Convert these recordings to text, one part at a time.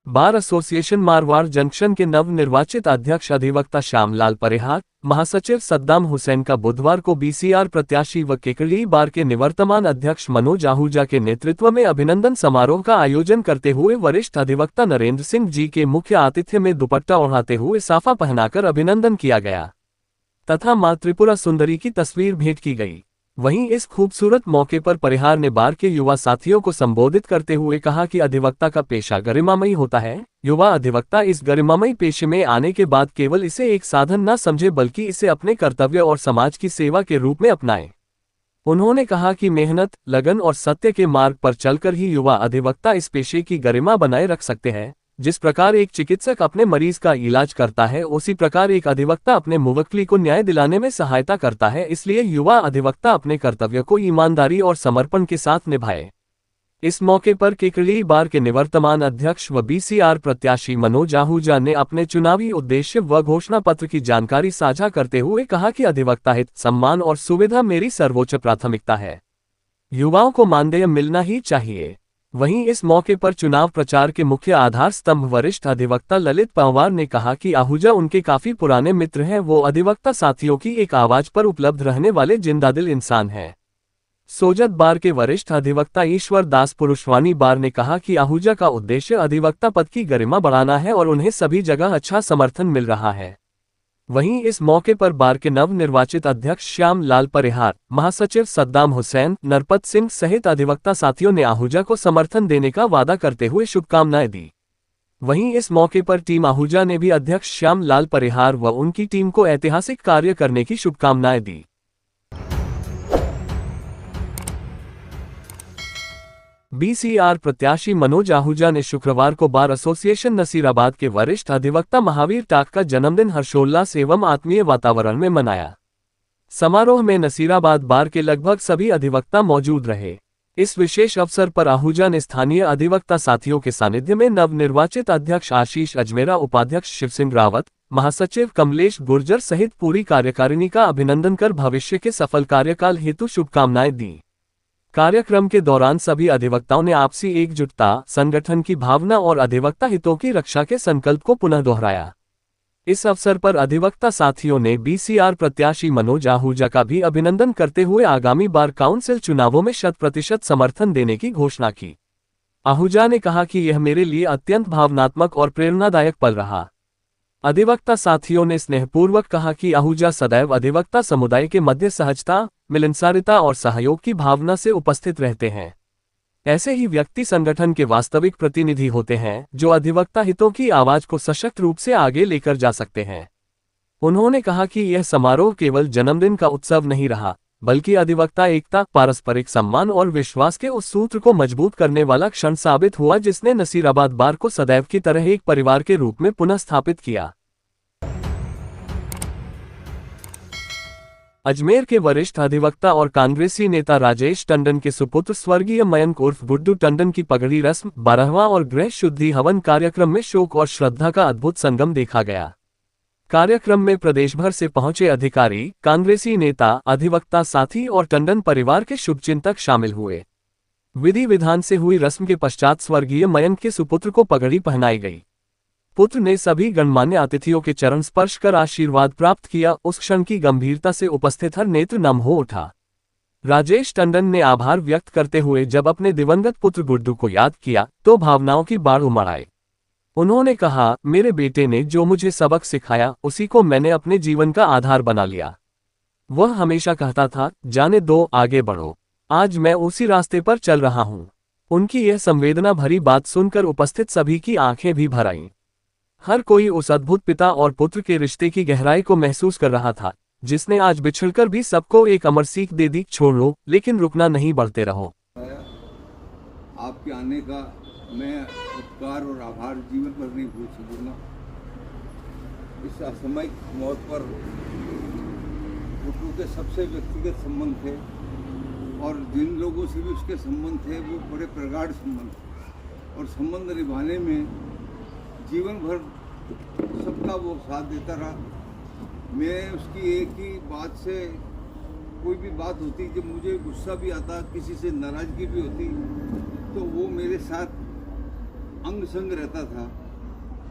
Bar association Marwar junction के नवनिर्वाचित अध्यक्ष अधिवक्ता श्यामलाल परिहार, महासचिव सद्दाम हुसैन का बुधवार को बीसीआर प्रत्याशी व केकड़ी बार के निवर्तमान अध्यक्ष मनोज आहूजा के नेतृत्व में अभिनंदन समारोह का आयोजन करते हुए वरिष्ठ अधिवक्ता नरेंद्र सिंह जी के मुख्य आतिथ्य में दुपट्टा ओढ़ाते हुए साफा पहनाकर अभिनंदन किया गया तथा मां त्रिपुरा सुंदरी की तस्वीर भेंट की गई। वहीं इस खूबसूरत मौके पर परिहार ने बार के युवा साथियों को संबोधित करते हुए कहा कि अधिवक्ता का पेशा गरिमामयी होता है। युवा अधिवक्ता इस गरिमामयी पेशे में आने के बाद केवल इसे एक साधन न समझे बल्कि इसे अपने कर्तव्य और समाज की सेवा के रूप में अपनाएं। उन्होंने कहा कि मेहनत, लगन और सत्य के मार्ग पर चलकर ही युवा अधिवक्ता इस पेशे की गरिमा बनाए रख सकते हैं। जिस प्रकार एक चिकित्सक अपने मरीज का इलाज करता है, उसी प्रकार एक अधिवक्ता अपने मुवक्किल को न्याय दिलाने में सहायता करता है। इसलिए युवा अधिवक्ता अपने कर्तव्य को ईमानदारी और समर्पण के साथ निभाए। इस मौके पर केकड़ी बार के निवर्तमान अध्यक्ष व बीसीआर प्रत्याशी मनोज आहूजा ने अपने चुनावी उद्देश्य व घोषणा पत्र की जानकारी साझा करते हुए कहा कि अधिवक्ता हित, सम्मान और सुविधा मेरी सर्वोच्च प्राथमिकता है। युवाओं को मानदेय मिलना ही चाहिए। वहीं इस मौके पर चुनाव प्रचार के मुख्य आधार स्तंभ वरिष्ठ अधिवक्ता ललित पंवार ने कहा कि आहूजा उनके काफी पुराने मित्र हैं। वो अधिवक्ता साथियों की एक आवाज पर उपलब्ध रहने वाले जिंदादिल इंसान हैं। सोजत बार के वरिष्ठ अधिवक्ता ईश्वर दास पुरुषवानी बार ने कहा कि आहूजा का उद्देश्य अधिवक्ता पद की गरिमा बढ़ाना है और उन्हें सभी जगह अच्छा समर्थन मिल रहा है। वहीं इस मौके पर बार के नवनिर्वाचित अध्यक्ष श्यामलाल परिहार, महासचिव सद्दाम हुसैन, नरपत सिंह सहित अधिवक्ता साथियों ने आहूजा को समर्थन देने का वादा करते हुए शुभकामनाएं दी। वहीं इस मौके पर टीम आहूजा ने भी अध्यक्ष श्यामलाल परिहार व उनकी टीम को ऐतिहासिक कार्य करने की शुभकामनाएं दी। बीसीआर प्रत्याशी मनोज आहूजा ने शुक्रवार को बार एसोसिएशन नसीराबाद के वरिष्ठ अधिवक्ता महावीर टाक का जन्मदिन हर्षोल्लास एवं आत्मीय वातावरण में मनाया। समारोह में नसीराबाद बार के लगभग सभी अधिवक्ता मौजूद रहे। इस विशेष अवसर पर आहूजा ने स्थानीय अधिवक्ता साथियों के सानिध्य में नवनिर्वाचित अध्यक्ष आशीष अजमेरा, उपाध्यक्ष शिवसिंह रावत, महासचिव कमलेश गुर्जर सहित पूरी कार्यकारिणी का अभिनंदन कर भविष्य के सफल कार्यकाल हेतु शुभकामनाएं दी। कार्यक्रम के दौरान सभी अधिवक्ताओं ने आपसी एकजुटता, संगठन की भावना और अधिवक्ता हितों की रक्षा के संकल्प को पुनः दोहराया। इस अवसर पर अधिवक्ता साथियों ने बीसीआर प्रत्याशी मनोज आहूजा का भी अभिनंदन करते हुए आगामी बार काउंसिल चुनावों में 100% समर्थन देने की घोषणा की। आहूजा ने कहा कि यह मेरे लिए अत्यंत भावनात्मक और प्रेरणादायक पल रहा। अधिवक्ता साथियों ने स्नेहपूर्वक कहा कि आहूजा सदैव अधिवक्ता समुदाय के मध्य सहजता, मिलनसारिता और सहयोग की भावना से उपस्थित रहते हैं। ऐसे ही व्यक्ति संगठन के वास्तविक प्रतिनिधि होते हैं, जो अधिवक्ता हितों की आवाज को सशक्त रूप से आगे लेकर जा सकते हैं। उन्होंने कहा कि यह समारोह केवल जन्मदिन का उत्सव नहीं रहा, बल्कि अधिवक्ता एकता, पारस्परिक सम्मान और विश्वास के उस सूत्र को मजबूत करने वाला क्षण साबित हुआ जिसने नसीराबाद बार को सदैव की तरह एक परिवार के रूप में पुनः स्थापित किया। अजमेर के वरिष्ठ अधिवक्ता और कांग्रेसी नेता राजेश टंडन के सुपुत्र स्वर्गीय मयंक उर्फ गुड्डू टंडन की पगड़ी रस्म, 12वां और गृह शुद्धि हवन कार्यक्रम में शोक और श्रद्धा का अद्भुत संगम देखा गया। कार्यक्रम में प्रदेश भर से पहुंचे अधिकारी, कांग्रेसी नेता, अधिवक्ता साथी और टंडन परिवार के शुभचिंतक शामिल हुए। विधि विधान से हुई रस्म के पश्चात स्वर्गीय मयंक के सुपुत्र को पगड़ी पहनाई गई। पुत्र ने सभी गणमान्य अतिथियों के चरण स्पर्श कर आशीर्वाद प्राप्त किया। उस क्षण की गंभीरता से उपस्थित हर नेत्र नम हो उठा। राजेश टंडन ने आभार व्यक्त करते हुए जब अपने दिवंगत पुत्र गुड्डू को याद किया तो भावनाओं की बाढ़ उमड़ आई। उन्होंने कहा, मेरे बेटे ने जो मुझे सबक सिखाया उसी को मैंने अपने जीवन का आधार बना लिया। वह हमेशा कहता था, जाने दो, आगे बढ़ो। आज मैं उसी रास्ते पर चल रहा हूं। उनकी यह संवेदना भरी बात सुनकर उपस्थित सभी की आंखें भी भर आईं। हर कोई उस अद्भुत पिता और पुत्र के रिश्ते की गहराई को महसूस कर रहा था, जिसने आज बिछड़कर भी सबको एक अमर सीख दे दी, छोड़ो लेकिन रुकना नहीं, बढ़ते रहो। आपके आने का मैं उपकार और आभार जीवन भर नहीं भूल सकूंगा। इस असामयिक मौत पर गुड्डू के सबसे व्यक्तिगत संबंध थे और जिन लोगों से भी उसके संबंध थे वो बड़े प्रगाढ़ संबंध थे और संबंध निभाने में जीवन भर सबका वो साथ देता रहा। मैं उसकी एक ही बात से, कोई भी बात होती, जब मुझे गुस्सा भी आता, किसी से नाराज़गी भी होती, तो वो मेरे साथ अंग संग रहता था,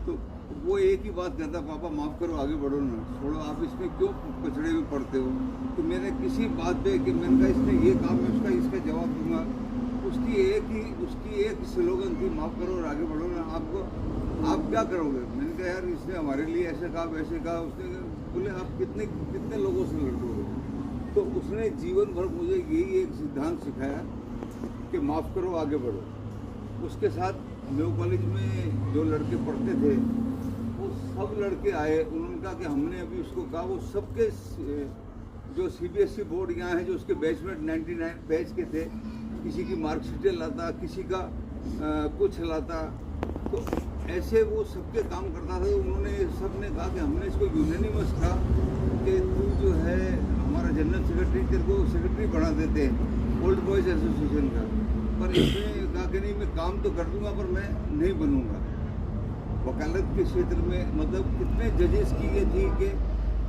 तो वो एक ही बात कहता, पापा माफ़ करो, आगे बढ़ो ना, छोड़ो, आप इसमें क्यों कचड़े में पड़ते हो। तो मैंने किसी बात पे कि मैंने कहा इसने ये काम है, उसका इसका जवाब दूंगा। उसकी एक स्लोगन थी, माफ़ करो और आगे बढ़ो ना। आप क्या करोगे? मैंने कहा यार इसने हमारे लिए ऐसे कहा वैसे कहा। उसने बोले आप कितने लोगों से लड़ोगे। तो उसने जीवन भर मुझे यही एक सिद्धांत सिखाया कि माफ़ करो, आगे बढ़ो। उसके साथ न्यू कॉलेज में जो लड़के पढ़ते थे वो सब लड़के आए। उन्होंने कहा कि हमने अभी उसको कहा, वो सबके जो CBSE बोर्ड यहाँ है, जो उसके बैचमेट 99 बैच के थे, किसी की मार्कशीटें लाता, किसी का कुछ लाता, तो ऐसे वो सबके काम करता था। उन्होंने सब ने कहा कि हमने इसको यूनानिमस कहा कि तू जो है हमारा जनरल सेक्रेटरी, तेरे को सेक्रेटरी बना देते हैं ओल्ड बॉयज़ एसोसिएशन का। पर इसने कहा कि नहीं, मैं काम तो कर दूंगा पर मैं नहीं बनूंगा। वकालत के क्षेत्र में मतलब कितने जजेस की ये थी कि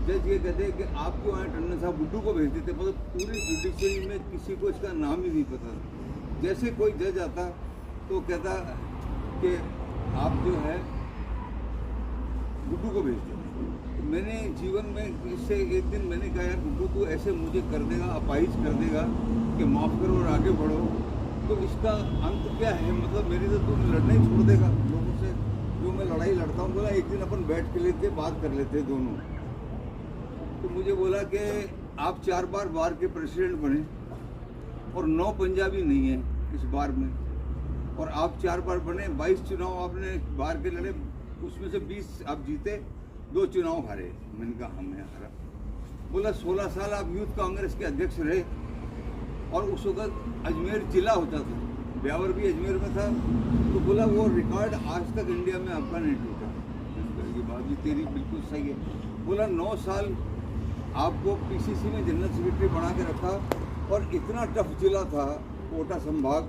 जज ये कहते हैं कि आप क्यों आए, टंडन साहब बुड्ढू को भेजते थे। मतलब पूरी जुडिशरी में किसी को इसका नाम ही नहीं पता। जैसे कोई जज आता तो कहता कि आप जो है गुड्डू को भेज दो। मैंने जीवन में इससे एक दिन मैंने कहा यार गुड्डू तू ऐसे मुझे कर देगा, अपाहिज कर देगा कि माफ़ करो और आगे बढ़ो, तो इसका अंत क्या है? मतलब मेरी तो तू लड़ना ही छोड़ देगा लोगों से, जो मैं लड़ाई लड़ता हूँ। बोला एक दिन अपन बैठ के लेते बात कर लेते दोनों। तो मुझे बोला कि आप 4 बार बार के प्रेसिडेंट बने और 9 पंजाबी नहीं है इस बार में, और आप 4 बार बने, 22 चुनाव आपने बार के लड़े, उसमें से 20 आप जीते, 2 चुनाव हारे। मैंने कहा हमने हारा। बोला 16 साल आप यूथ कांग्रेस के अध्यक्ष रहे और उस वक्त अजमेर जिला होता था, ब्यावर भी अजमेर में था। तो बोला वो रिकॉर्ड आज तक इंडिया में आपका नहीं टूटा। ये बात भी तेरी बिल्कुल सही है। बोला 9 साल आपको PCC में जनरल सेक्रेटरी बना के रखा और इतना टफ जिला था कोटा संभाग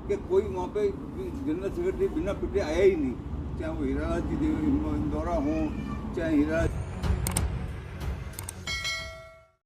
कि कोई वहाँ पे जनरल सेक्रेटरी बिना पिटे आया ही नहीं, चाहे वो हीरालाल जी इंदौरा हो, चाहे हीरा